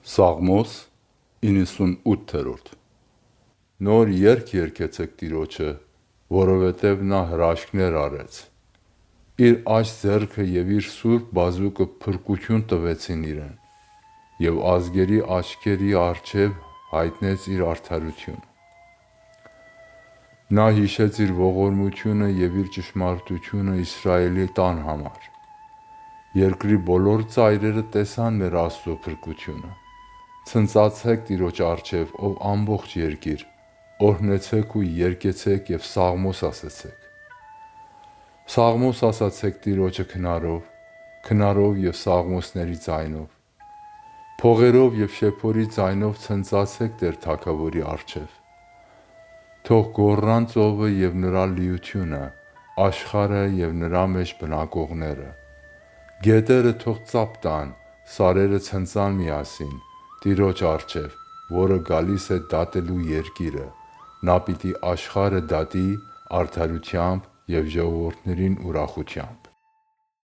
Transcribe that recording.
Սաղմոս 98-րդ Նոր երգ երգեցեք Տիրոջը, որովհետև նա հրաշքներ արեց։ Իր աջ ձեռքը և իր սուրբ բազուկը փրկություն տվեցին իրեն, և ազգերի աչքերի առջև հայտնեց իր արդարությունը։ Նա հիշեց իր ողորմությունը և իր ճշմարտությունը Իսրայելի տան համար։ Երկրի բոլոր ծայրերը տեսան մեր Աստծո փրկությունը։ Ցնծացեք Տիրոջ առջև, ով ամբողջ երկիր, օրհնեցեք ու երգեցեք և սաղմոս ասեցեք։ Սաղմոս ասացեք Տիրոջը քնարով և սաղմոսների ձայնով։ Փողերով և շեփորի ձայնով ցնծացեք Տեր Թագավորի առջև։ Թող գոռան ծովը և նրա լիությունը, աշխարհը և նրա մեջ բնակողները։ Գետերը թող ծափ տան, սարերը ցնծան միասին Տիրոջ առջև, որը գալիս է դատելու երկիրը. նա պիտի աշխարհը դատի արդարությամբ և ժողովուրդներին ուրախությամբ։